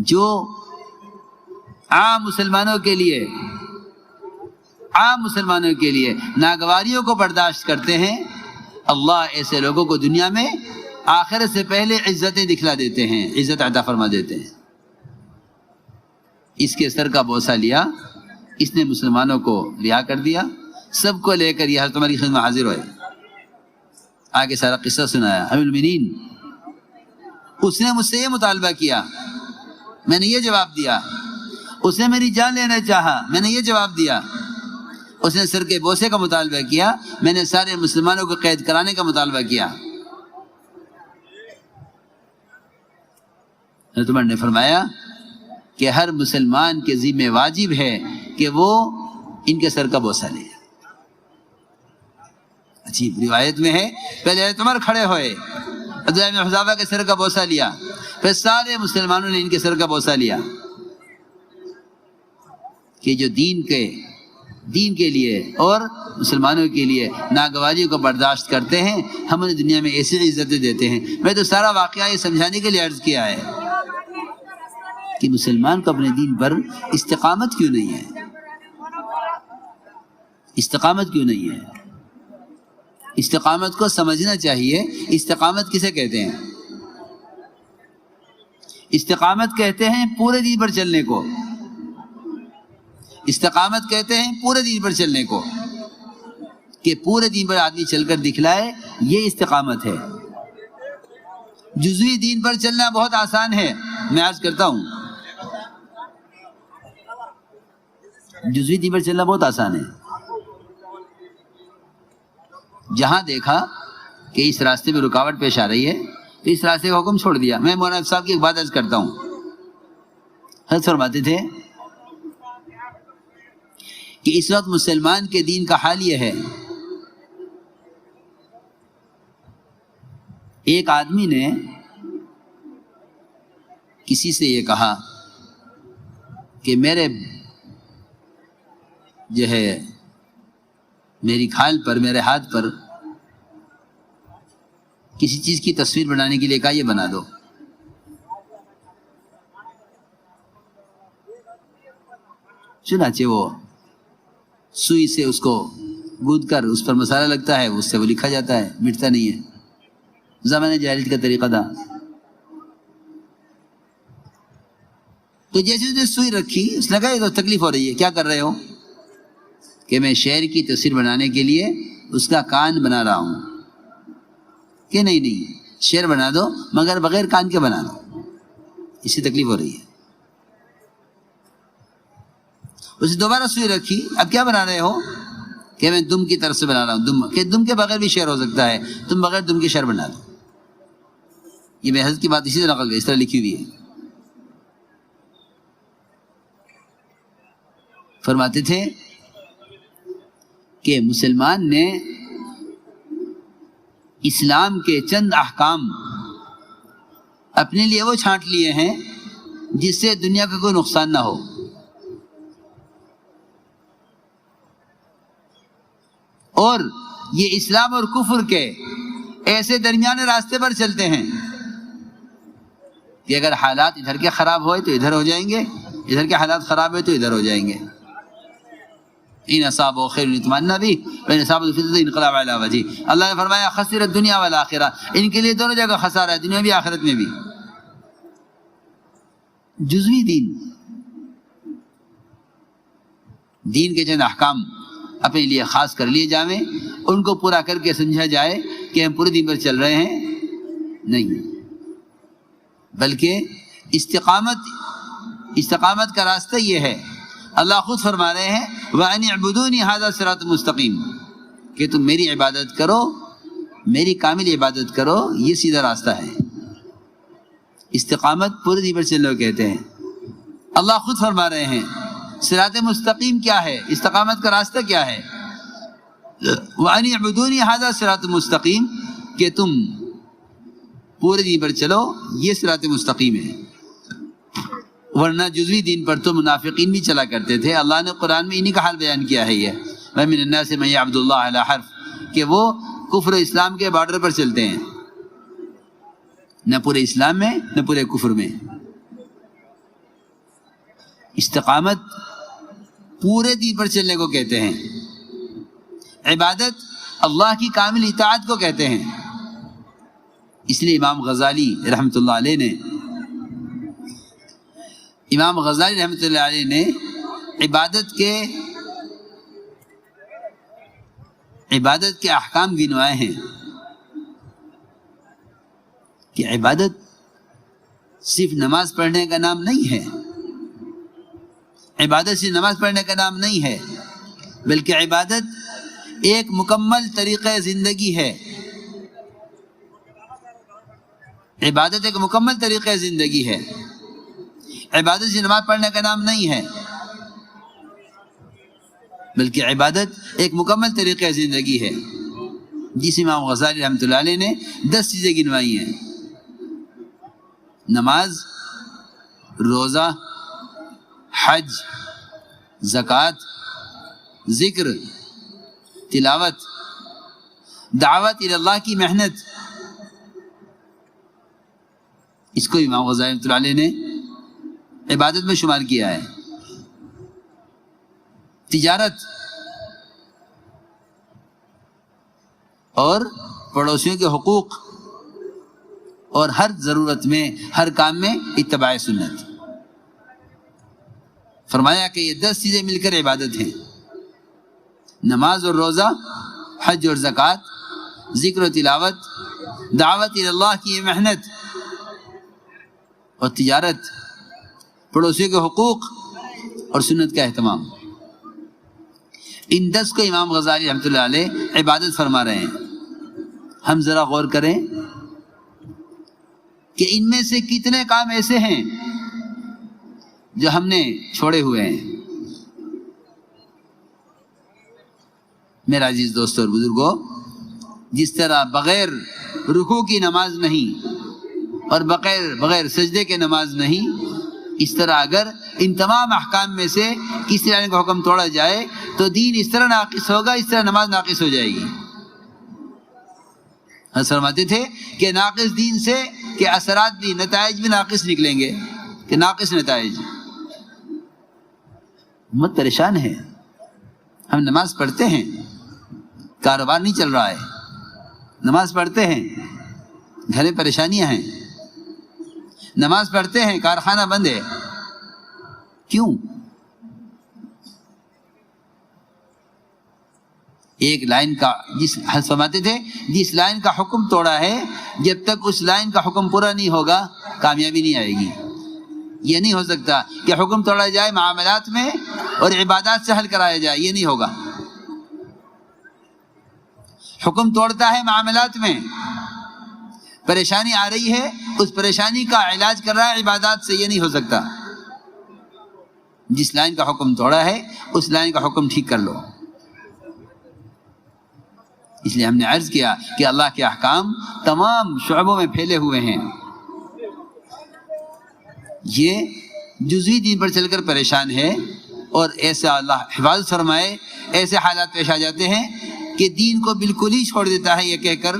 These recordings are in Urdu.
جو عام مسلمانوں کے لیے ناگواریوں کو برداشت کرتے ہیں، اللہ ایسے لوگوں کو دنیا میں آخرت سے پہلے عزتیں دکھلا دیتے ہیں، عزت عطا فرما دیتے ہیں۔ اس کے سر کا بوسہ لیا، اس نے مسلمانوں کو رہا کر دیا، سب کو لے کر یہ حضرت عمر کی خدمت میں حاضر ہوئے، آگے سارا قصہ سنایا۔ امیر المؤمنین، اس نے مجھ سے یہ مطالبہ کیا، میں نے یہ جواب دیا۔ اس نے میری جان لینا چاہا، میں نے یہ جواب دیا۔ اس نے سر کے بوسے کا مطالبہ کیا، میں نے سارے مسلمانوں کو قید کرانے کا مطالبہ کیا۔ حضرت عمر نے فرمایا کہ ہر مسلمان کے ذمہ واجب ہے کہ وہ ان کے سر کا بوسہ لے۔ عجیب روایت میں ہے، پہلے حضرت عمر کھڑے ہوئے، عبداللہ بن حذافہ کے سر کا بوسہ لیا، پھر سارے مسلمانوں نے ان کے سر کا بوسہ لیا کہ جو دین کے لیے اور مسلمانوں کے لیے ناگواریوں کو برداشت کرتے ہیں، ہم انہیں دنیا میں ایسی عزتیں دیتے ہیں۔ میں تو سارا واقعہ یہ سمجھانے کے لیے عرض کیا ہے کہ مسلمان کو اپنے دین پر استقامت کیوں نہیں ہے، استقامت کیوں نہیں ہے۔ استقامت کو سمجھنا چاہیے۔ استقامت کسے کہتے ہیں؟ استقامت کہتے ہیں پورے دین پر چلنے کو، استقامت کہتے ہیں پورے دین پر چلنے کو، کہ پورے دین پر آدمی چل کر دکھلائے، یہ استقامت ہے۔ جزوی دین پر چلنا بہت آسان ہے، میں عرض کرتا ہوں، جزوی دین پر چلنا بہت آسان ہے۔ جہاں دیکھا کہ اس راستے میں رکاوٹ پیش آ رہی ہے تو اس راستے کا حکم چھوڑ دیا۔ میں مولانا صاحب کی ایک بات عرض کرتا ہوں، حضرت فرماتے تھے کہ اس وقت مسلمان کے دین کا حال یہ ہے، ایک آدمی نے کسی سے یہ کہا کہ میرے جو ہے میری کھال پر، میرے ہاتھ پر کسی چیز کی تصویر بنانے کے لیے کہا یہ بنا دو۔ چنانچہ وہ سوئی سے اس کو گود کر اس پر مسالہ لگتا ہے، اس سے وہ لکھا جاتا ہے، مٹتا نہیں ہے۔ زمانہ جاہلیت کا طریقہ تھا۔ تو جیسے اس نے سوئی رکھی، اس نے کہا یہ تو تکلیف ہو رہی ہے، کیا کر رہے ہو؟ کہ میں شعر کی تصویر بنانے کے لیے اس کا کان بنا رہا ہوں۔ کہ نہیں شعر بنا دو مگر بغیر کان کے بنا دو، اس سے تکلیف ہو رہی ہے۔ اسے دوبارہ سوئی رکھی، اب کیا بنا رہے ہو؟ کہ میں دم کی طرف سے بنا رہا ہوں، دم، کہ دم کے بغیر بھی شعر ہو سکتا ہے، تم بغیر دم کے شعر بنا دو۔ یہ میں حضرت کی بات اسی طرح نقل گئی، اس طرح لکھی ہوئی ہے۔ فرماتے تھے کہ مسلمان نے اسلام کے چند احکام اپنے لیے وہ چھانٹ لیے ہیں جس سے دنیا کا کوئی نقصان نہ ہو۔ اور یہ اسلام اور کفر کے ایسے درمیانے راستے پر چلتے ہیں کہ اگر حالات ادھر کے خراب ہوئے تو ادھر ہو جائیں گے، ادھر کے حالات خراب ہوئے تو ادھر ہو جائیں گے۔ ان اصابہ خیر اطمأن بہ وان اصابہ فتنہ انقلب علی وجہہ۔ اللہ نے فرمایا خسر الدنیا والآخرہ، ان کے لیے دونوں جگہ خسارہ ہے، دنیا بھی آخرت میں بھی۔ جزوی دین کے چند احکام اپنے لیے خاص کر لیے جاویں، ان کو پورا کر کے سمجھا جائے کہ ہم پورے دین پر چل رہے ہیں، نہیں، بلکہ استقامت کا راستہ یہ ہے۔ اللہ خود فرما رہے ہیں وَأَنِ اعْبُدُونِ هَذَا صِرَاطٌ مُسْتَقِيمٌ، کہ تم میری عبادت کرو، میری کامل عبادت کرو، یہ سیدھا راستہ ہے۔ استقامت پورے دین پر چلنے کو کہتے ہیں۔ اللہ خود فرما رہے ہیں صراط مستقیم کیا ہے، استقامت کا راستہ کیا ہے؟ وَأَنِ اعْبُدُونِ هَذَا صِرَاطٌ مُسْتَقِيمٌ، کہ تم پورے دین پر چلو، یہ صراط مستقیم ہے۔ ورنہ جزوی دین پر تو منافقین بھی چلا کرتے تھے۔ اللہ نے قرآن میں انہی کا حال بیان کیا ہے، یہ وَمِنَ النَّاسِ مَن يَعْبُدُ اللَّهَ عَلَى حَرْفٍ، کہ وہ کفر و اسلام کے بارڈر پر چلتے ہیں، نہ پورے اسلام میں نہ پورے کفر میں۔ استقامت پورے دین پر چلنے کو کہتے ہیں. عبادت اللہ کی کامل اطاعت کو کہتے ہیں. اس لیے امام غزالی رحمۃ اللہ علیہ نے عبادت کے احکام گنوائے ہیں کہ عبادت صرف نماز پڑھنے کا نام نہیں ہے. عبادت صرف نماز پڑھنے کا نام نہیں ہے، بلکہ عبادت ایک مکمل طریقہ زندگی ہے. عبادت ایک مکمل طریقہ زندگی ہے. عبادت صرف نماز پڑھنے کا نام نہیں ہے، بلکہ عبادت ایک مکمل طریقہ زندگی ہے. جس امام غزالی رحمۃ اللہ علیہ نے 10 چیزیں گنوائی ہیں: نماز، روزہ، حج، زکوٰۃ، ذکر، تلاوت، دعوت اللہ کی محنت. اس کو امام غزالی رحمۃ اللہ علیہ نے عبادت میں شمار کیا ہے. تجارت اور پڑوسیوں کے حقوق اور ہر ضرورت میں، ہر کام میں اتباع سنت. فرمایا کہ یہ 10 چیزیں مل کر عبادت ہیں: نماز اور روزہ، حج اور زکوٰۃ، ذکر و تلاوت، دعوت اللہ کی یہ محنت، اور تجارت، پڑوسیوں کے حقوق اور سنت کا اہتمام. ان 10 کو امام غزالی رحمۃ اللہ علیہ عبادت فرما رہے ہیں. ہم ذرا غور کریں کہ ان میں سے کتنے کام ایسے ہیں جو ہم نے چھوڑے ہوئے ہیں. میرا عزیز دوستو اور بزرگوں، جس طرح بغیر رکوع کی نماز نہیں اور بغیر سجدے کے نماز نہیں، اس طرح اگر ان تمام احکام میں سے کسی طرح کا حکم توڑا جائے تو دین اس طرح ناقص ہوگا، اس طرح نماز ناقص ہو جائے گی. ہم فرماتے تھے کہ ناقص دین سے کہ اثرات بھی، نتائج بھی ناقص نکلیں گے، کہ ناقص نتائج. امت پریشان ہے. ہم نماز پڑھتے ہیں، کاروبار نہیں چل رہا ہے. نماز پڑھتے ہیں، گھر میں پریشانیاں ہیں. نماز پڑھتے ہیں، کارخانہ بند ہے. کیوں؟ ایک لائن کا فرماتے تھے جس لائن کا حکم توڑا ہے، جب تک اس لائن کا حکم پورا نہیں ہوگا کامیابی نہیں آئے گی. یہ نہیں ہو سکتا کہ حکم توڑا جائے معاملات میں اور عبادات سے حل کرایا جائے، یہ نہیں ہوگا. حکم توڑتا ہے معاملات میں، پریشانی آ رہی ہے، اس پریشانی کا علاج کر رہا ہے عبادات سے، یہ نہیں ہو سکتا. جس لائن کا حکم توڑا ہے اس لائن کا حکم ٹھیک کر لو. اس لیے ہم نے عرض کیا کہ اللہ کے احکام تمام شعبوں میں پھیلے ہوئے ہیں. یہ جزوی دین پر چل کر پریشان ہے، اور ایسا اللہ حفاظت فرمائے، ایسے حالات پیش آ جاتے ہیں کہ دین کو بالکل ہی چھوڑ دیتا ہے یہ کہہ کر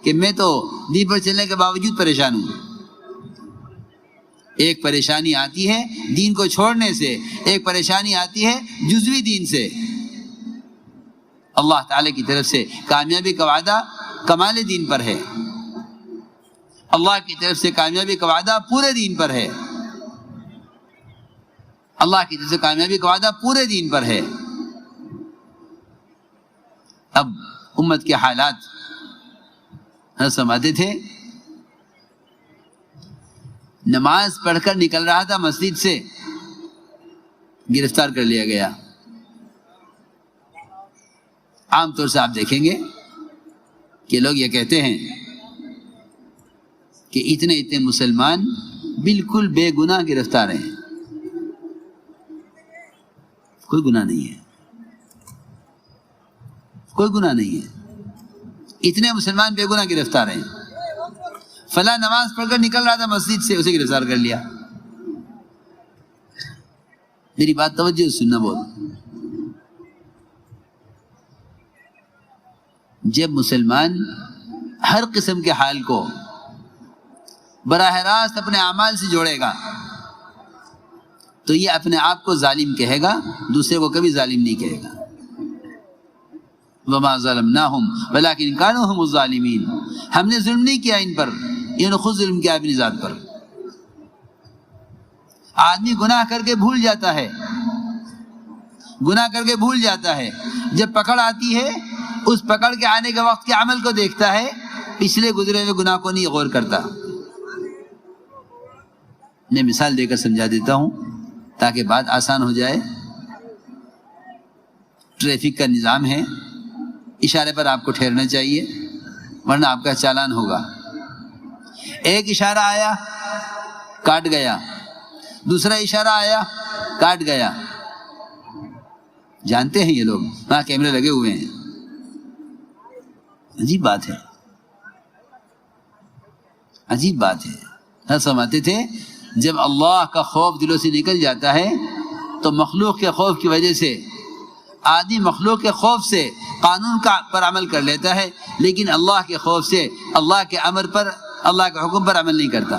کہ میں تو دین پر چلنے کے باوجود پریشان ہوں. ایک پریشانی آتی ہے دین کو چھوڑنے سے، ایک پریشانی آتی ہے جزوی دین سے. اللہ تعالی کی طرف سے کامیابی کا وعدہ کمال دین پر ہے. اللہ کی طرف سے کامیابی کا وعدہ پورے دین پر ہے. اللہ کی طرف سے کامیابی کا وعدہ پورے دین پر ہے. اب امت کے حالات سمجھتے تھے. نماز پڑھ کر نکل رہا تھا مسجد سے، گرفتار کر لیا گیا. عام طور سے آپ دیکھیں گے کہ لوگ یہ کہتے ہیں کہ اتنے مسلمان بالکل بے گناہ گرفتار ہیں. کوئی گناہ نہیں ہے، کوئی گناہ نہیں ہے. اتنے مسلمان بے گناہ گرفتار ہیں. فلاں نماز پڑھ کر نکل رہا تھا مسجد سے، اسے گرفتار کر لیا. میری بات توجہ سننا بہت. جب مسلمان ہر قسم کے حال کو براہ راست اپنے اعمال سے جوڑے گا تو یہ اپنے آپ کو ظالم کہے گا، دوسرے کو کبھی ظالم نہیں کہے گا۔ وما ظلمناہم ولکن کانوا ھم الظالمین، ہم نے ظلم نہیں کیا ان پر، انہوں نے خود ظلم کیا اپنی ذات پر۔ آدمی گناہ کر کے بھول جاتا ہے، گناہ کر کے بھول جاتا ہے، جب پکڑ آتی ہے اس پکڑ کے آنے کے وقت کے عمل کو دیکھتا ہے، پچھلے گزرے ہوئے گناہ کو نہیں غور کرتا۔ میں مثال دے کر سمجھا دیتا ہوں تاکہ بات آسان ہو جائے۔ ٹریفک کا نظام ہے، اشارے پر آپ کو ٹھہرنا چاہیے ورنہ آپ کا چالان ہوگا۔ ایک اشارہ آیا کاٹ گیا، دوسرا اشارہ آیا کاٹ گیا۔ جانتے ہیں یہ لوگ، وہاں کیمرے لگے ہوئے ہیں۔ عجیب بات ہے، عجیب بات ہے۔ حضرت فرماتے تھے جب اللہ کا خوف دلوں سے نکل جاتا ہے تو مخلوق کے خوف کی وجہ سے آدمی مخلوق کے خوف سے قانون پر عمل کر لیتا ہے، لیکن اللہ کے خوف سے اللہ کے امر پر، اللہ کے حکم پر عمل نہیں کرتا۔